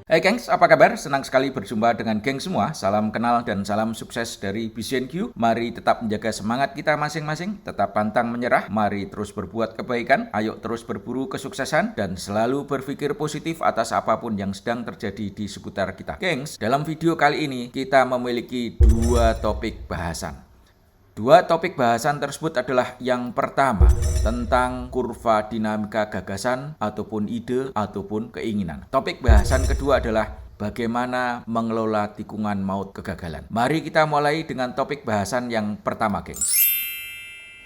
Hai gengs, apa kabar? Senang sekali berjumpa dengan geng semua. Salam kenal dan salam sukses dari BCNQ. Mari tetap menjaga semangat kita masing-masing, tetap pantang menyerah. Mari terus berbuat kebaikan, ayo terus berburu kesuksesan, dan selalu berpikir positif atas apapun yang sedang terjadi di seputar kita. Gengs, dalam video kali ini kita memiliki dua topik bahasan. Dua topik bahasan tersebut adalah yang pertama tentang kurva dinamika gagasan ataupun ide ataupun keinginan. Topik bahasan kedua adalah bagaimana mengelola tikungan maut kegagalan. Mari kita mulai dengan topik bahasan yang pertama, gengs,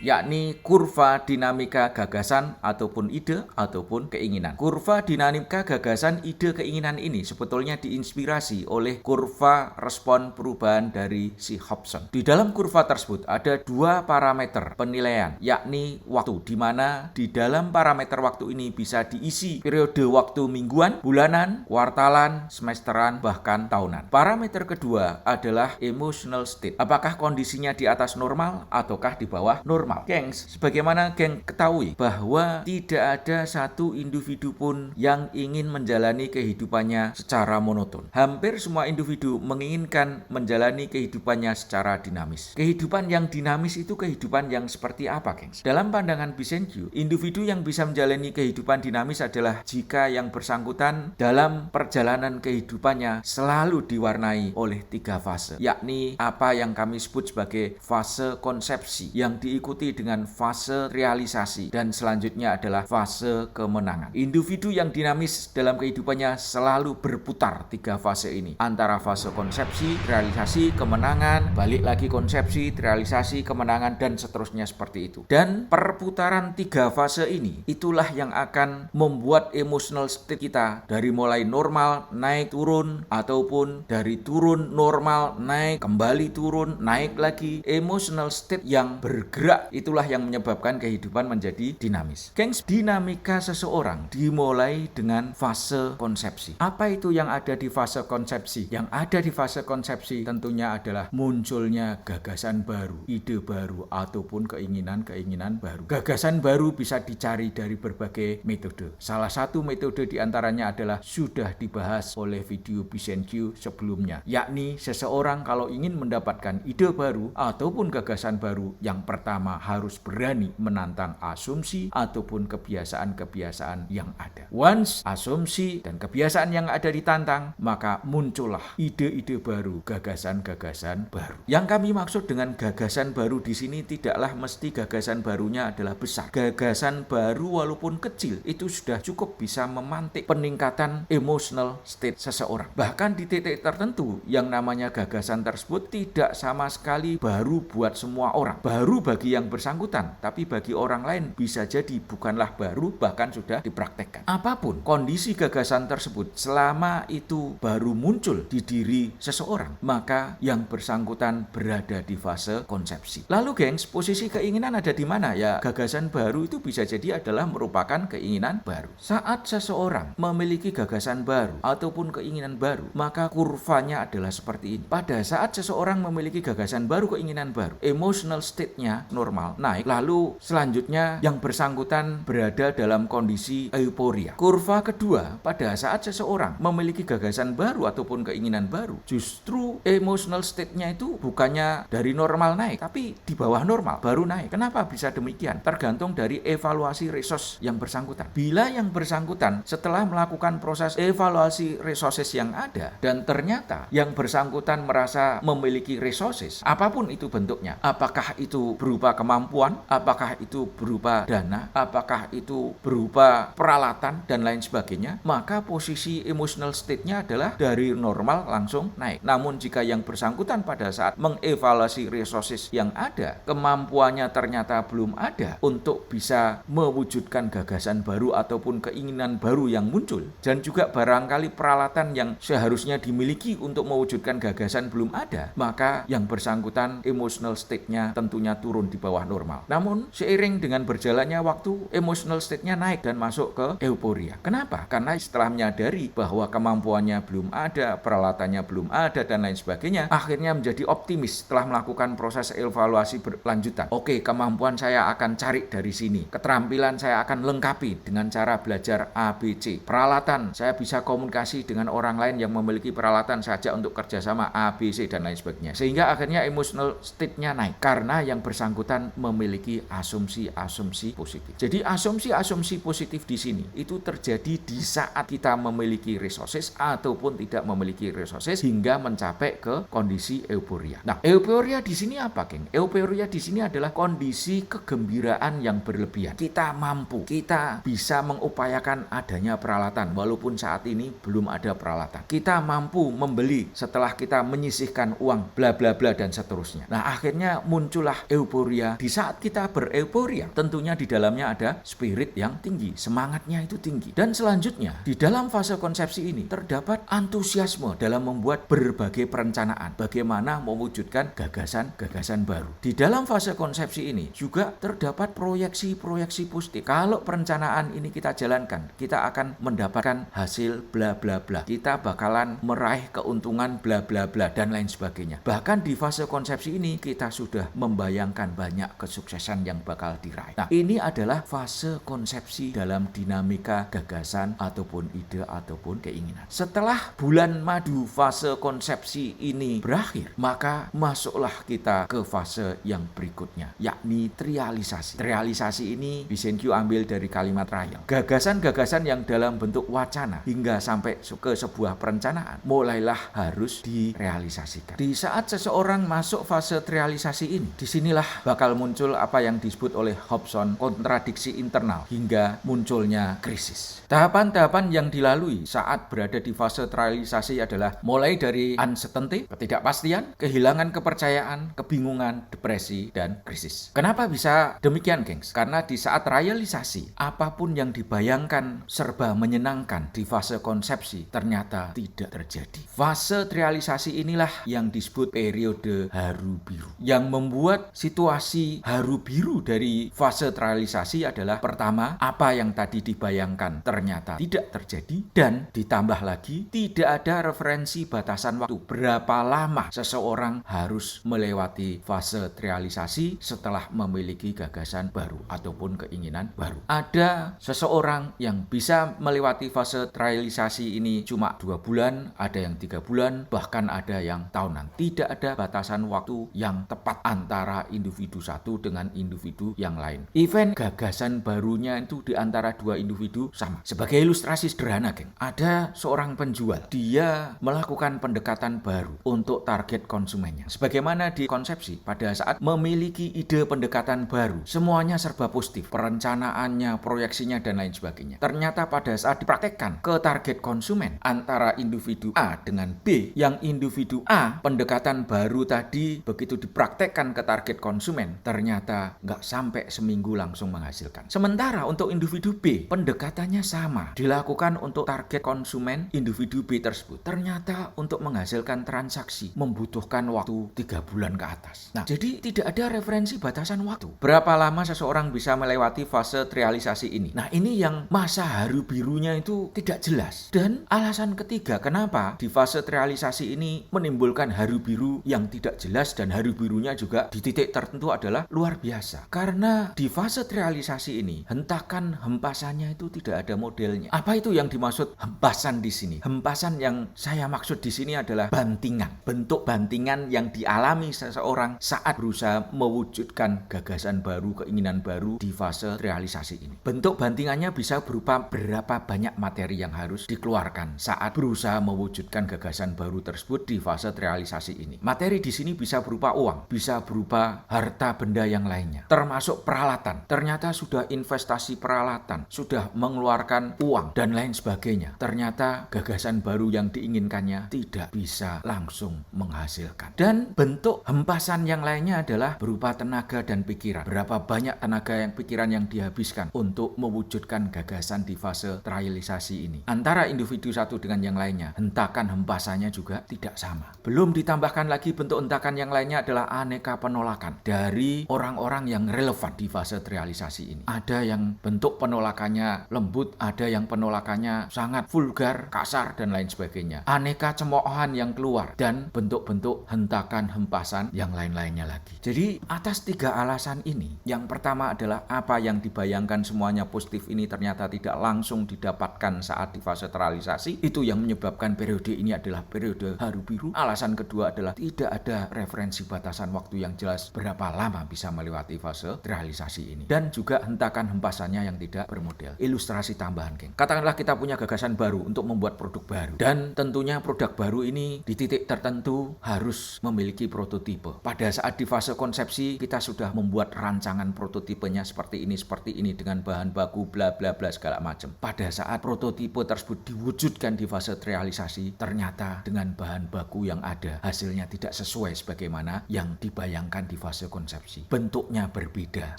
yakni kurva dinamika gagasan ataupun ide ataupun keinginan. Kurva dinamika gagasan, ide, keinginan ini sebetulnya diinspirasi oleh kurva respon perubahan dari si Hobson. Di dalam kurva tersebut ada dua parameter penilaian, yakni waktu, di mana di dalam parameter waktu ini bisa diisi periode waktu mingguan, bulanan, kuartalan, semesteran, bahkan tahunan. Parameter kedua adalah emotional state. Apakah kondisinya di atas normal ataukah di bawah normal? Gengs, sebagaimana geng ketahui bahwa tidak ada satu individu pun yang ingin menjalani kehidupannya secara monoton. Hampir semua individu menginginkan menjalani kehidupannya secara dinamis. Kehidupan yang dinamis itu kehidupan yang seperti apa, gengs? Dalam pandangan BCNQ, individu yang bisa menjalani kehidupan dinamis adalah jika yang bersangkutan dalam perjalanan kehidupannya selalu diwarnai oleh tiga fase, yakni apa yang kami sebut sebagai fase konsepsi, yang diikuti dengan fase realisasi, dan selanjutnya adalah fase kemenangan. Individu yang dinamis dalam kehidupannya selalu berputar tiga fase ini, antara fase konsepsi, realisasi, kemenangan, balik lagi konsepsi, realisasi, kemenangan, dan seterusnya seperti itu. Dan perputaran tiga fase ini itulah yang akan membuat emotional state kita dari mulai normal naik turun, ataupun dari turun normal naik kembali turun naik lagi. Emotional state yang bergerak itulah yang menyebabkan kehidupan menjadi dinamis. Gengs, dinamika seseorang dimulai dengan fase konsepsi. Apa itu yang ada di fase konsepsi? Yang ada di fase konsepsi tentunya adalah munculnya gagasan baru, ide baru, ataupun keinginan-keinginan baru. Gagasan baru bisa dicari dari berbagai metode. Salah satu metode diantaranya adalah sudah dibahas oleh video BCNQ sebelumnya, yakni seseorang kalau ingin mendapatkan ide baru ataupun gagasan baru, yang pertama harus berani menantang asumsi ataupun kebiasaan-kebiasaan yang ada. Once asumsi dan kebiasaan yang ada ditantang, maka muncullah ide-ide baru, gagasan-gagasan baru. Yang kami maksud dengan gagasan baru di sini tidaklah mesti gagasan barunya adalah besar. Gagasan baru walaupun kecil itu sudah cukup bisa memantik peningkatan emotional state seseorang. Bahkan di titik tertentu yang namanya gagasan tersebut tidak sama sekali baru buat semua orang. Baru bagi yang bersangkutan, tapi bagi orang lain bisa jadi bukanlah baru, bahkan sudah dipraktekkan. Apapun kondisi gagasan tersebut, selama itu baru muncul di diri seseorang, maka yang bersangkutan berada di fase konsepsi. Lalu gengs, posisi keinginan ada di mana? Ya, gagasan baru itu bisa jadi adalah merupakan keinginan baru. Saat seseorang memiliki gagasan baru ataupun keinginan baru, maka kurvanya adalah seperti ini. Pada saat seseorang memiliki gagasan baru, keinginan baru, emotional state-nya normal, naik, lalu selanjutnya yang bersangkutan berada dalam kondisi euforia. Kurva kedua, pada saat seseorang memiliki gagasan baru ataupun keinginan baru, justru emotional state-nya itu bukannya dari normal naik, tapi di bawah normal, baru naik. Kenapa bisa demikian? Tergantung dari evaluasi resource yang bersangkutan. Bila yang bersangkutan setelah melakukan proses evaluasi resources yang ada, dan ternyata yang bersangkutan merasa memiliki resources, apapun itu bentuknya, apakah itu berupa kemampuan, apakah itu berupa dana, apakah itu berupa peralatan, dan lain sebagainya, maka posisi emotional state-nya adalah dari normal langsung naik. Namun jika yang bersangkutan pada saat mengevaluasi resources yang ada, kemampuannya ternyata belum ada untuk bisa mewujudkan gagasan baru ataupun keinginan baru yang muncul, dan juga barangkali peralatan yang seharusnya dimiliki untuk mewujudkan gagasan belum ada, maka yang bersangkutan emotional state-nya tentunya turun di bawah bawah normal. Namun seiring dengan berjalannya waktu, emotional state-nya naik dan masuk ke euforia. Kenapa? Karena setelah menyadari bahwa kemampuannya belum ada, peralatannya belum ada, dan lain sebagainya, akhirnya menjadi optimis setelah melakukan proses evaluasi berlanjutan. Oke, kemampuan saya akan cari dari sini. Keterampilan saya akan lengkapi dengan cara belajar ABC. Peralatan, saya bisa komunikasi dengan orang lain yang memiliki peralatan saja untuk kerjasama ABC dan lain sebagainya. Sehingga akhirnya emotional state-nya naik karena yang bersangkutan memiliki asumsi-asumsi positif. Jadi asumsi-asumsi positif di sini itu terjadi di saat kita memiliki resources ataupun tidak memiliki resources hingga mencapai ke kondisi euforia. Nah, euforia di sini apa, geng? Euforia di sini adalah kondisi kegembiraan yang berlebihan. Kita mampu, kita bisa mengupayakan adanya peralatan walaupun saat ini belum ada peralatan. Kita mampu membeli setelah kita menyisihkan uang, bla bla bla dan seterusnya. Nah, akhirnya muncullah euforia. Di saat kita bereuforia, tentunya di dalamnya ada spirit yang tinggi, semangatnya itu tinggi. Dan selanjutnya, di dalam fase konsepsi ini terdapat antusiasme dalam membuat berbagai perencanaan, bagaimana mewujudkan gagasan-gagasan baru. Di dalam fase konsepsi ini juga terdapat proyeksi-proyeksi positif. Kalau perencanaan ini kita jalankan, kita akan mendapatkan hasil bla bla bla. Kita bakalan meraih keuntungan bla bla bla dan lain sebagainya. Bahkan di fase konsepsi ini kita sudah membayangkan banyak kesuksesan yang bakal diraih. Nah, ini adalah fase konsepsi dalam dinamika gagasan ataupun ide ataupun keinginan. Setelah bulan madu fase konsepsi ini berakhir, maka masuklah kita ke fase yang berikutnya, yakni trialisasi. Trialisasi ini BCNQ ambil dari kalimat trial. Gagasan-gagasan yang dalam bentuk wacana hingga sampai ke sebuah perencanaan mulailah harus direalisasikan. Di saat seseorang masuk fase trialisasi ini, disinilah bakal muncul apa yang disebut oleh Hobson kontradiksi internal hingga munculnya krisis. Tahapan-tahapan yang dilalui saat berada di fase trialisasi adalah mulai dari uncertainty, ketidakpastian, kehilangan kepercayaan, kebingungan, depresi, dan krisis. Kenapa bisa demikian, gengs? Karena di saat realisasi, apapun yang dibayangkan serba menyenangkan di fase konsepsi ternyata tidak terjadi. Fase trialisasi inilah yang disebut periode haru biru. Yang membuat situasi haru biru dari fase trialisasi adalah pertama, apa yang tadi dibayangkan ternyata tidak terjadi, dan ditambah lagi tidak ada referensi batasan waktu berapa lama seseorang harus melewati fase trialisasi setelah memiliki gagasan baru ataupun keinginan baru. Ada seseorang yang bisa melewati fase trialisasi ini cuma 2 bulan, ada yang 3 bulan, bahkan ada yang tahunan. Tidak ada batasan waktu yang tepat antara individu satu dengan individu yang lain. Event gagasan barunya itu di antara dua individu sama. Sebagai ilustrasi sederhana, geng, ada seorang penjual. Dia melakukan pendekatan baru untuk target konsumennya. Sebagaimana dikonsepsi pada saat memiliki ide pendekatan baru, semuanya serba positif. Perencanaannya, proyeksinya, dan lain sebagainya. Ternyata pada saat dipraktekkan ke target konsumen antara individu A dengan B, yang individu A pendekatan baru tadi begitu dipraktekkan ke target konsumen, ternyata nggak sampai seminggu langsung menghasilkan. Sementara untuk individu B, pendekatannya sama, dilakukan untuk target konsumen individu B tersebut. Ternyata untuk menghasilkan transaksi membutuhkan waktu 3 bulan ke atas. Nah, jadi tidak ada referensi batasan waktu. Berapa lama seseorang bisa melewati fase trialisasi ini? Nah, ini yang masa haru birunya itu tidak jelas. Dan alasan ketiga kenapa di fase trialisasi ini menimbulkan haru biru yang tidak jelas dan haru birunya juga di titik tertentu adalah luar biasa. Karena di fase trialisasi ini hentakan hempasannya itu tidak ada modelnya. Apa itu yang dimaksud hempasan di sini? Hempasan yang saya maksud di sini adalah bantingan. Bentuk bantingan yang dialami seseorang saat berusaha mewujudkan gagasan baru, keinginan baru di fase trialisasi ini. Bentuk bantingannya bisa berupa berapa banyak materi yang harus dikeluarkan saat berusaha mewujudkan gagasan baru tersebut di fase trialisasi ini. Materi di sini bisa berupa uang, bisa berupa harta benda yang lainnya, termasuk peralatan. Ternyata sudah investasi peralatan, sudah mengeluarkan uang dan lain sebagainya. Ternyata gagasan baru yang diinginkannya tidak bisa langsung menghasilkan. Dan bentuk hempasan yang lainnya adalah berupa tenaga dan pikiran. Berapa banyak tenaga yang pikiran yang dihabiskan untuk mewujudkan gagasan di fase trialisasi ini. Antara individu satu dengan yang lainnya, hentakan hempasannya juga tidak sama. Belum ditambahkan lagi bentuk hentakan yang lainnya adalah aneka penolakan. Dari dari orang-orang yang relevan di fase realisasi ini. Ada yang bentuk penolakannya lembut, ada yang penolakannya sangat vulgar, kasar, dan lain sebagainya. Aneka cemoohan yang keluar, dan bentuk-bentuk hentakan, hempasan, yang lain-lainnya lagi. Jadi atas 3 alasan ini, yang pertama adalah apa yang dibayangkan semuanya positif ini ternyata tidak langsung didapatkan saat di fase realisasi. Itu yang menyebabkan periode ini adalah periode haru biru. Alasan kedua adalah tidak ada referensi batasan waktu yang jelas berapa lama bisa melewati fase realisasi ini. Dan juga hentakan hempasannya yang tidak bermodel. Ilustrasi tambahan, geng. Katakanlah kita punya gagasan baru untuk membuat produk baru. Dan tentunya produk baru ini di titik tertentu harus memiliki prototipe. Pada saat di fase konsepsi, kita sudah membuat rancangan prototipenya seperti ini dengan bahan baku bla bla bla segala macam. Pada saat prototipe tersebut diwujudkan di fase realisasi, ternyata dengan bahan baku yang ada, hasilnya tidak sesuai sebagaimana yang dibayangkan di fase konsepsi. Bentuknya berbeda.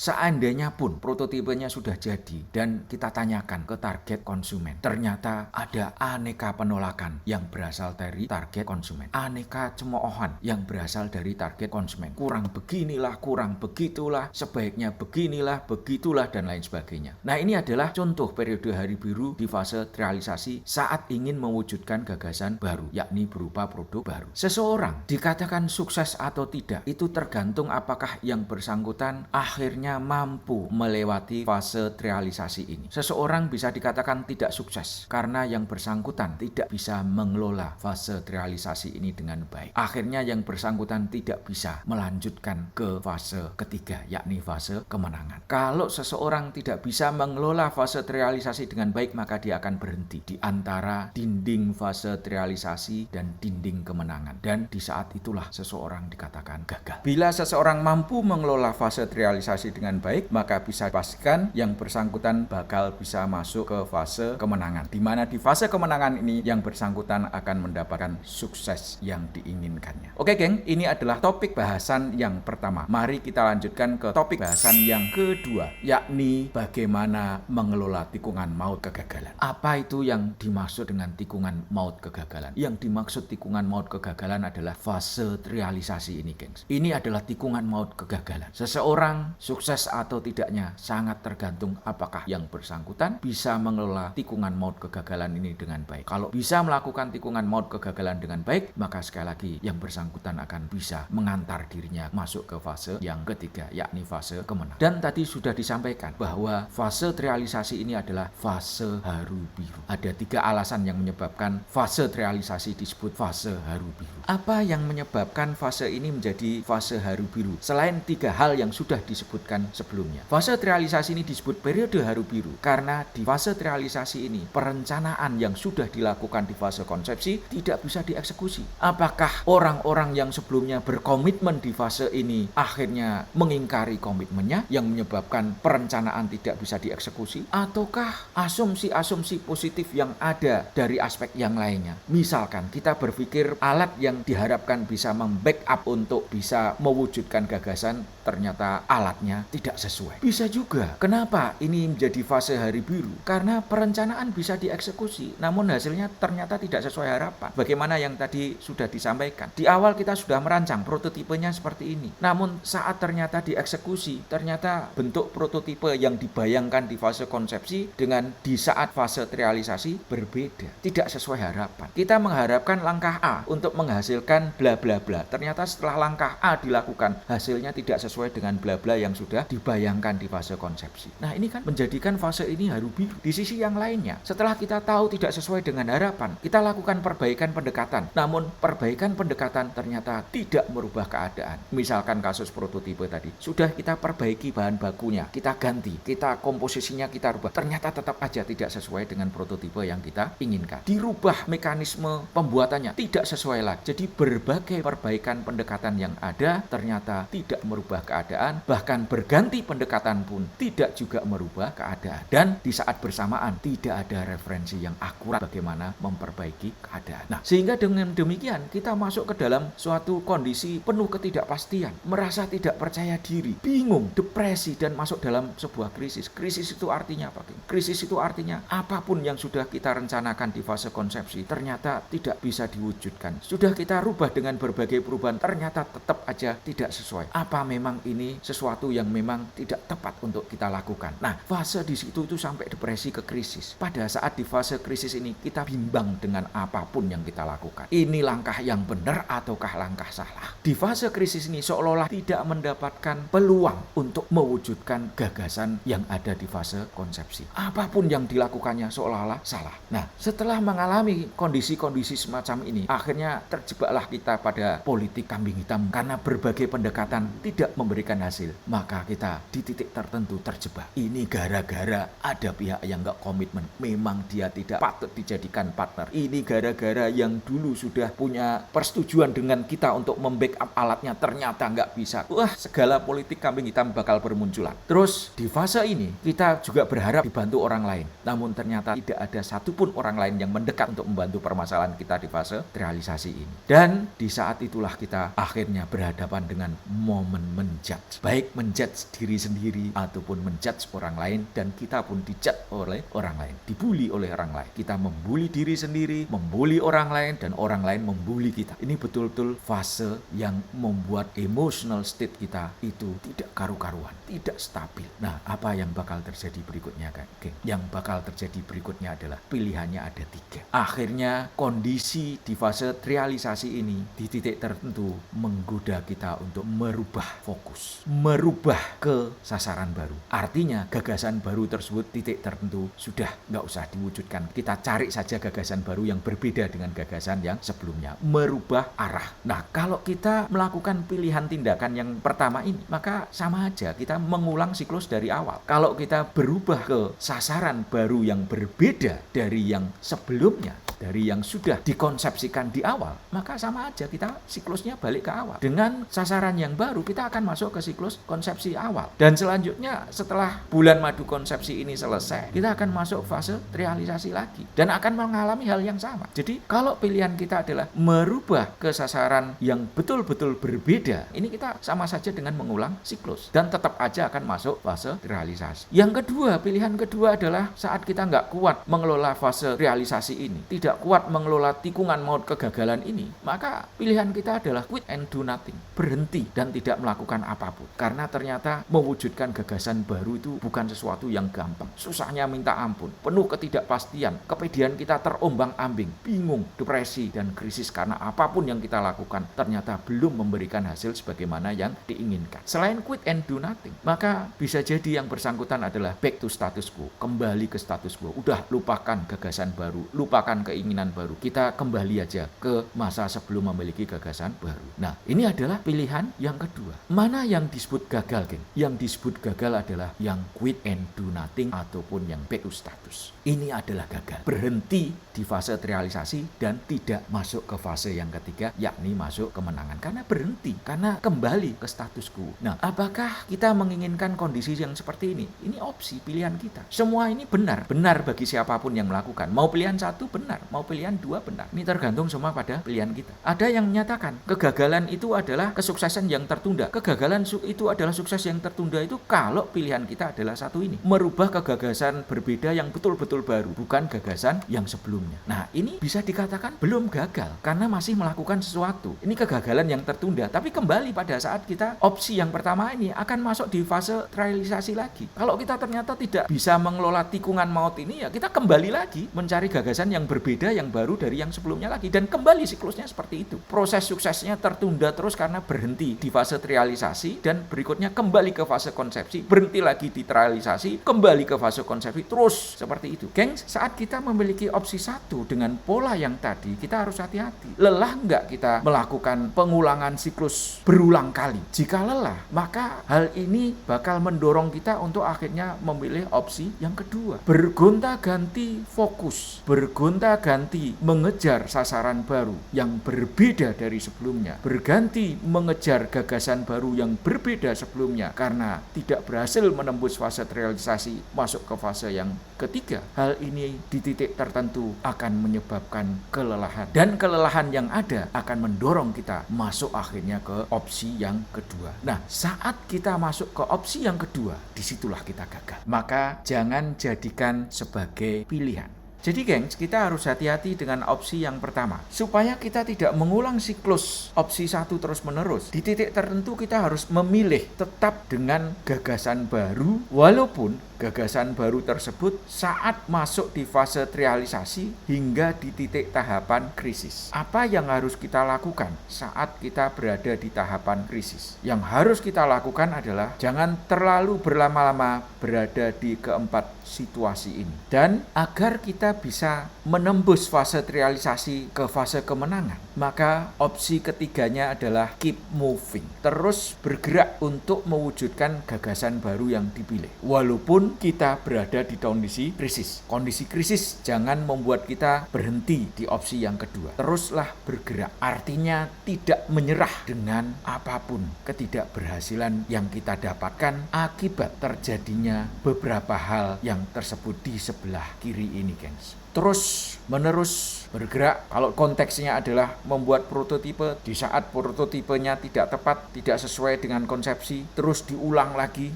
Seandainya pun prototipenya sudah jadi dan kita tanyakan ke target konsumen, ternyata ada aneka penolakan yang berasal dari target konsumen. Aneka cemoohan yang berasal dari target konsumen. Kurang beginilah, kurang begitulah, sebaiknya beginilah, begitulah, dan lain sebagainya. Nah, ini adalah contoh periode hari biru di fase realisasi saat ingin mewujudkan gagasan baru, yakni berupa produk baru. Seseorang dikatakan sukses atau tidak, itu tergantung apakah yang bersangkutan akhirnya mampu melewati fase realisasi ini. Seseorang bisa dikatakan tidak sukses karena yang bersangkutan tidak bisa mengelola fase realisasi ini dengan baik. Akhirnya yang bersangkutan tidak bisa melanjutkan ke fase ketiga, yakni fase kemenangan. Kalau seseorang tidak bisa mengelola fase realisasi dengan baik, maka dia akan berhenti di antara dinding fase realisasi dan dinding kemenangan. Dan di saat itulah seseorang dikatakan gagal. Bila seseorang mampu mengelola fase realisasi dengan baik, maka bisa dipastikan yang bersangkutan bakal bisa masuk ke fase kemenangan. Di mana di fase kemenangan ini yang bersangkutan akan mendapatkan sukses yang diinginkannya. Oke, geng, ini adalah topik bahasan yang pertama. Mari kita lanjutkan ke topik bahasan yang kedua, yakni bagaimana mengelola tikungan maut kegagalan. Apa itu yang dimaksud dengan tikungan maut kegagalan? Yang dimaksud tikungan maut kegagalan adalah fase realisasi ini, gengs. Ini adalah tikungan maut kegagalan. Seseorang sukses atau tidaknya sangat tergantung apakah yang bersangkutan bisa mengelola tikungan maut kegagalan ini dengan baik. Kalau bisa melakukan tikungan maut kegagalan dengan baik, maka sekali lagi yang bersangkutan akan bisa mengantar dirinya masuk ke fase yang ketiga, yakni fase kemenangan. Dan tadi sudah disampaikan bahwa fase realisasi ini adalah fase haru biru. Ada 3 alasan yang menyebabkan fase realisasi disebut fase haru biru. Apa yang menyebabkan fase ini menjadi fase haru biru? Selain 3 hal yang sudah disebutkan sebelumnya. Fase realisasi ini disebut periode haru biru karena di fase realisasi ini perencanaan yang sudah dilakukan di fase konsepsi tidak bisa dieksekusi. Apakah orang-orang yang sebelumnya berkomitmen di fase ini akhirnya mengingkari komitmennya yang menyebabkan perencanaan tidak bisa dieksekusi? Ataukah asumsi-asumsi positif yang ada dari aspek yang lainnya? Misalkan kita berpikir alat yang diharapkan bisa membackup untuk bisa mewujudkan gagasan, ternyata alatnya tidak sesuai. Bisa juga. Kenapa ini menjadi fase hari biru? Karena perencanaan bisa dieksekusi, namun hasilnya ternyata tidak sesuai harapan. Bagaimana yang tadi sudah disampaikan. Di awal kita sudah merancang prototipenya seperti ini. Namun saat ternyata dieksekusi, ternyata bentuk prototipe yang dibayangkan di fase konsepsi dengan di saat fase realisasi berbeda. Tidak sesuai harapan. Kita mengharapkan langkah A untuk menghasilkan bla bla bla. Ternyata setelah langkah A dilakukan, hasilnya tidak sesuai dengan bla bla yang sudah dibayangkan di fase konsepsi. Nah, ini kan menjadikan fase ini haru biru. Di sisi yang lainnya, setelah kita tahu tidak sesuai dengan harapan, kita lakukan perbaikan pendekatan. Namun perbaikan pendekatan ternyata tidak merubah keadaan. Misalkan kasus prototipe tadi, sudah kita perbaiki bahan bakunya, kita ganti, kita komposisinya kita rubah. Ternyata tetap aja tidak sesuai dengan prototipe yang kita inginkan. Dirubah mekanisme pembuatannya, tidak sesuai lagi. Jadi berbagai perbaikan pendekatan yang ada ternyata tidak merubah keadaan, bahkan berganti pendekatan pun tidak juga merubah keadaan. Dan di saat bersamaan tidak ada referensi yang akurat bagaimana memperbaiki keadaan. Nah, sehingga dengan demikian kita masuk ke dalam suatu kondisi penuh ketidakpastian, merasa tidak percaya diri, bingung, depresi, dan masuk dalam sebuah krisis. Krisis itu artinya apa? Krisis itu artinya apapun yang sudah kita rencanakan di fase konsepsi ternyata tidak bisa diwujudkan. Sudah kita rubah dengan berbagai perubahan, ternyata tetap aja tidak sesuai. Apa memang ini sesuatu yang memang tidak tepat untuk kita lakukan? Nah, fase di situ itu sampai depresi ke krisis. Pada saat di fase krisis ini kita bimbang dengan apapun yang kita lakukan. Ini langkah yang benar ataukah langkah salah? Di fase krisis ini seolah-olah tidak mendapatkan peluang untuk mewujudkan gagasan yang ada di fase konsepsi. Apapun yang dilakukannya seolah-olah salah. Nah, setelah mengalami kondisi-kondisi semacam ini, akhirnya terjebaklah kita pada politik kambing hitam karena berbagai pendekatan tidak memberikan hasil. Maka kita di titik tertentu terjebak. Ini gara-gara ada pihak yang nggak komitmen. Memang dia tidak patut dijadikan partner. Ini gara-gara yang dulu sudah punya persetujuan dengan kita untuk membackup alatnya ternyata nggak bisa. Wah, segala politik kambing hitam bakal bermunculan. Terus di fase ini kita juga berharap dibantu orang lain. Namun ternyata tidak ada satupun orang lain yang mendekat untuk membantu permasalahan kita di fase realisasi ini. Dan di saat itulah kita akhirnya berhadapan dengan momen menjudge. Baik menjudge diri sendiri ataupun menjudge orang lain, dan kita pun dijudge oleh orang lain, dibully oleh orang lain. Kita membuli diri sendiri, membuli orang lain, dan orang lain membuli kita. Ini betul-betul fase yang membuat emotional state kita itu tidak karu-karuan, tidak stabil. Nah, apa yang bakal terjadi berikutnya, kan? Yang bakal terjadi berikutnya adalah pilihannya ada 3. Akhirnya kondisi di fase realisasi ini di titik tertentu menggoda kita untuk merubah fokus, merubah ke sasaran baru. Artinya gagasan baru tersebut titik tertentu sudah nggak usah diwujudkan. Kita cari saja gagasan baru yang berbeda dengan gagasan yang sebelumnya. Merubah arah. Nah, kalau kita melakukan pilihan tindakan yang pertama ini, maka sama aja kita mengulang siklus dari awal. Kalau kita berubah ke sasaran baru yang berbeda dari yang sebelumnya, dari yang sudah dikonsepsikan di awal, maka sama aja kita siklusnya balik ke awal. Dengan sasaran yang baru kita akan masuk ke siklus konsepsi awal. Dan selanjutnya setelah bulan madu konsepsi ini selesai, kita akan masuk fase realisasi lagi dan akan mengalami hal yang sama. Jadi kalau pilihan kita adalah merubah ke sasaran yang betul-betul berbeda, ini kita sama saja dengan mengulang siklus dan tetap aja akan masuk fase realisasi. Yang kedua, pilihan kedua adalah saat kita nggak kuat mengelola fase realisasi ini, tidak kuat mengelola tikungan maut kegagalan ini, maka pilihan kita adalah quit and do nothing, berhenti dan tidak melakukan apapun. Karena ternyata mewujudkan gagasan baru itu bukan sesuatu yang gampang, susahnya minta ampun, penuh ketidakpastian, kepedihan kita terombang-ambing, bingung, depresi, dan krisis karena apapun yang kita lakukan ternyata belum memberikan hasil sebagaimana yang diinginkan. Selain quit and do nothing, maka bisa jadi yang bersangkutan adalah back to status quo, kembali ke status quo. Udah lupakan gagasan baru, lupakan keinginan baru. Kita kembali aja ke masa sebelum memiliki gagasan baru. Nah, ini adalah pilihan yang kedua. Mana yang disebut gagal, geng? Yang disebut gagal adalah yang quit and do nothing ataupun yang back to status. Ini adalah gagal. Berhenti di fase realisasi dan tidak masuk ke fase yang ketiga, yakni masuk kemenangan. Karena berhenti, karena kembali ke status quo. Nah, apakah kita menginginkan kondisi yang seperti ini? Ini opsi, pilihan kita. Semua ini benar. Benar bagi siapapun yang melakukan. Mau pilihan 1 benar, mau pilihan 2 benar. Ini tergantung semua pada pilihan kita. Ada yang menyatakan kegagalan itu adalah kesuksesan yang tertunda. Kegagalan itu adalah sukses yang tertunda itu kalau pilihan kita adalah satu ini. Merubah kegagasan berbeda yang betul-betul baru, bukan gagasan yang sebelumnya. Nah, ini bisa dikatakan belum gagal karena masih melakukan sesuatu. Ini kegagalan yang tertunda, tapi kembali pada saat kita opsi yang pertama ini akan masuk di fase realisasi lagi. Kalau kita ternyata tidak bisa mengelola tikungan maut ini, ya kita kembali lagi mencari gagasan yang berbeda, yang baru dari yang sebelumnya lagi, dan kembali siklusnya seperti itu. Proses suksesnya tertunda terus karena berhenti di fase realisasi dan berikutnya kembali ke fase konsepsi, berhenti lagi di realisasi, kembali ke fase konsepsi, terus seperti itu. Gengs, saat kita memiliki opsi 1 dengan pola yang tadi, kita harus hati-hati. Lelah nggak kita melakukan pengulangan siklus berulang kali? Jika lelah, maka hal ini bakal mendorong kita untuk akhirnya memilih opsi yang kedua. Bergonta-ganti fokus, bergonta-ganti mengejar sasaran baru yang berbeda dari sebelumnya, berganti mengejar gagasan baru yang berbeda sebelumnya karena tidak berhasil menembus fase realisasi masuk ke fase yang ketiga. Hal ini di titik tertentu akan menyebabkan kelelahan, dan kelelahan yang ada akan mendorong kita masuk akhirnya ke opsi yang kedua. Nah, saat kita masuk ke opsi yang kedua, disitulah kita gagal. Maka jangan jadikan sebagai pilihan, Jadi gengs, kita harus hati-hati dengan opsi yang pertama. Supaya kita tidak mengulang siklus opsi satu terus menerus. Di titik tertentu kita harus memilih tetap dengan gagasan baru, walaupun gagasan baru tersebut saat masuk di fase realisasi hingga di titik tahapan krisis. Apa yang harus kita lakukan saat kita berada di tahapan krisis? Yang harus kita lakukan adalah jangan terlalu berlama-lama berada di keempat situasi ini. Dan agar kita bisa menembus fase realisasi ke fase kemenangan, maka opsi ketiganya adalah keep moving. Terus bergerak untuk mewujudkan gagasan baru yang dipilih. Walaupun kita berada di kondisi krisis. Kondisi krisis jangan membuat kita berhenti di opsi yang kedua. Teruslah bergerak. Artinya tidak menyerah dengan apapun ketidakberhasilan yang kita dapatkan akibat terjadinya beberapa hal yang tersebut di sebelah kiri ini, gengs. Terus menerus bergerak. Kalau konteksnya adalah membuat prototipe, di saat prototipenya tidak tepat, tidak sesuai dengan konsepsi, terus diulang lagi,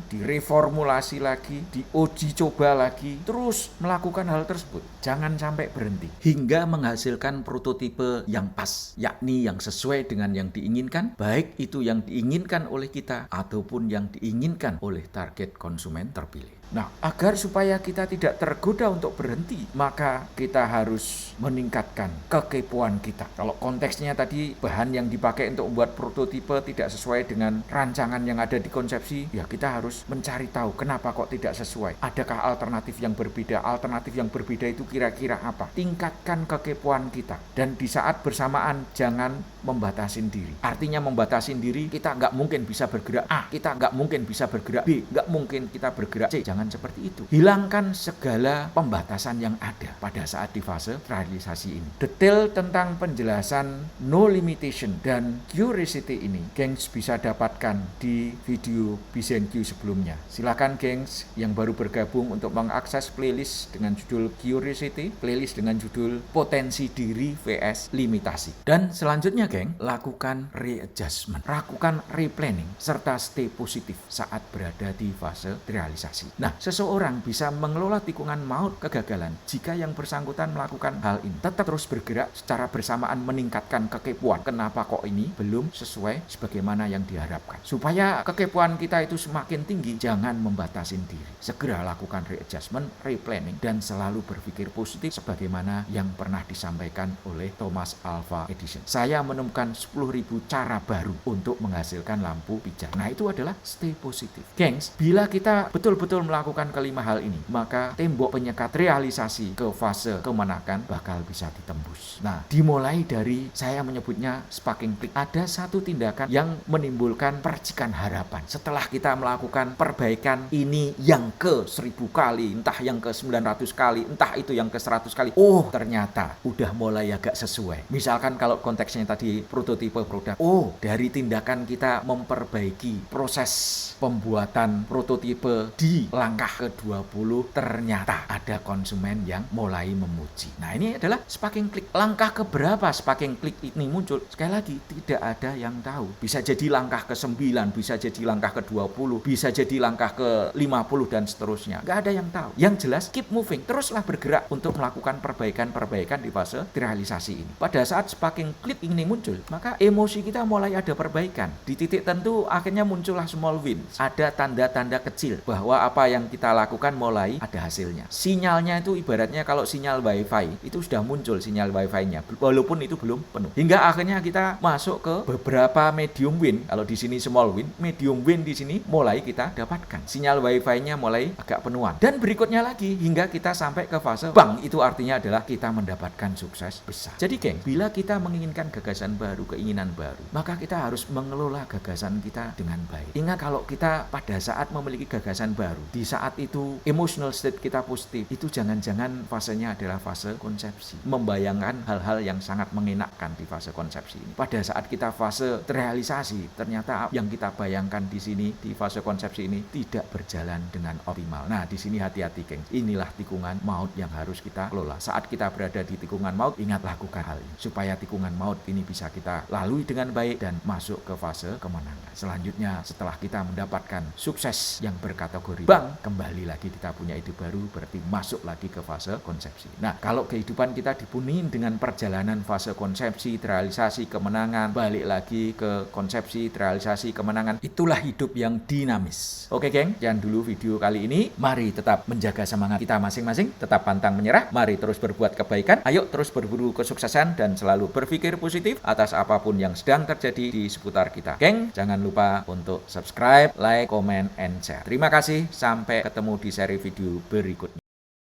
direformulasi lagi, diuji coba lagi, terus melakukan hal tersebut. Jangan sampai berhenti hingga menghasilkan prototipe yang pas, yakni yang sesuai dengan yang diinginkan, baik itu yang diinginkan oleh kita ataupun yang diinginkan oleh target konsumen terpilih. Nah, agar supaya kita tidak tergoda untuk berhenti, maka kita harus meningkatkan kekepoan kita. Kalau konteksnya tadi bahan yang dipakai untuk membuat prototipe tidak sesuai dengan rancangan yang ada di konsepsi, ya kita harus mencari tahu kenapa kok tidak sesuai. Adakah alternatif yang berbeda? Alternatif yang berbeda itu kira-kira apa? Tingkatkan kekepoan kita. Dan di saat bersamaan jangan membatasi diri. Artinya membatasi diri, kita nggak mungkin bisa bergerak A, kita nggak mungkin bisa bergerak B, nggak mungkin kita bergerak C. Jangan seperti itu. Hilangkan segala pembatasan yang ada pada saat di fase realisasi ini. Detail tentang penjelasan no limitation dan curiosity ini, gengs bisa dapatkan di video BCNQ sebelumnya. Silakan gengs yang baru bergabung untuk mengakses playlist dengan judul curiosity, playlist dengan judul potensi diri vs limitasi. Dan selanjutnya geng, lakukan readjustment, lakukan replanning, serta stay positif saat berada di fase realisasi. Nah, seseorang bisa mengelola tikungan maut kegagalan jika yang bersangkutan melakukan hal ini. Tetap terus bergerak secara bersamaan meningkatkan kekepuan. Kenapa kok ini belum sesuai sebagaimana yang diharapkan? Supaya kekepuan kita itu semakin tinggi, jangan membatasi diri. Segera lakukan readjustment, replanning, dan selalu berpikir positif sebagaimana yang pernah disampaikan oleh Thomas Alva Edison. Saya menemukan 10.000 cara baru untuk menghasilkan lampu pijar. Nah, itu adalah stay positif. Gengs, bila kita betul-betul melakukan kelima hal ini, maka tembok penyekat realisasi ke fase kemenangan bakal bisa ditembus. Nah, dimulai dari saya menyebutnya sparking click. Ada satu tindakan yang menimbulkan percikan harapan. Setelah kita melakukan perbaikan ini yang ke 1000 kali, entah yang ke 900 kali, entah itu yang ke 100 kali. Oh, ternyata udah mulai agak sesuai. Misalkan kalau konteksnya tadi prototipe produk. Oh, dari tindakan kita memperbaiki proses pembuatan prototipe di langkah ke-20, ternyata ada konsumen yang mulai memuji. Nah, ini adalah sparking click. Langkah keberapa sparking click ini muncul? Sekali lagi, tidak ada yang tahu. Bisa jadi langkah ke-9, bisa jadi langkah ke-20, bisa jadi langkah ke-50 dan seterusnya. Nggak ada yang tahu. Yang jelas, keep moving. Teruslah bergerak untuk melakukan perbaikan-perbaikan di fase realisasi ini. Pada saat sparking click ini muncul, maka emosi kita mulai ada perbaikan. Di titik tentu akhirnya muncullah small wins. Ada tanda-tanda kecil bahwa apa yang kita lakukan mulai ada hasilnya. Sinyalnya itu ibaratnya kalau sinyal wifi itu sudah muncul sinyal wifi-nya, walaupun itu belum penuh. Hingga akhirnya kita masuk ke beberapa medium win. Kalau di sini small win, medium win di sini mulai kita dapatkan. Sinyal wifi-nya mulai agak penuhan. Dan berikutnya lagi hingga kita sampai ke fase bang, itu artinya adalah kita mendapatkan sukses besar. Jadi geng, bila kita menginginkan gagasan baru, keinginan baru, maka kita harus mengelola gagasan kita dengan baik. Ingat, kalau kita pada saat memiliki gagasan baru, di saat itu emotional state kita positif, itu jangan-jangan fasenya adalah fase konsepsi. Membayangkan hal-hal yang sangat mengenakkan di fase konsepsi ini. Pada saat kita fase realisasi, ternyata yang kita bayangkan di sini, di fase konsepsi ini, tidak berjalan dengan optimal. Nah, di sini hati-hati geng. Inilah tikungan maut yang harus kita kelola. Saat kita berada di tikungan maut, ingat lakukan hal ini. Supaya tikungan maut ini bisa kita lalui dengan baik dan masuk ke fase kemenangan. Selanjutnya, setelah kita mendapatkan sukses yang berkategori bang, hilang, kembali lagi kita punya ide baru, berarti masuk lagi ke fase konsepsi. Nah, kalau kehidupan kita dipenuhi dengan perjalanan fase konsepsi, realisasi, kemenangan, balik lagi ke konsepsi, realisasi, kemenangan, itulah hidup yang dinamis. Oke geng, jangan dulu video kali ini. Mari tetap menjaga semangat kita masing-masing, tetap pantang menyerah, mari terus berbuat kebaikan, ayo terus berburu kesuksesan dan selalu berpikir positif atas apapun yang sedang terjadi di seputar kita. Geng, jangan lupa untuk subscribe, like, comment, and share. Terima kasih, sampai ketemu di seri video berikutnya.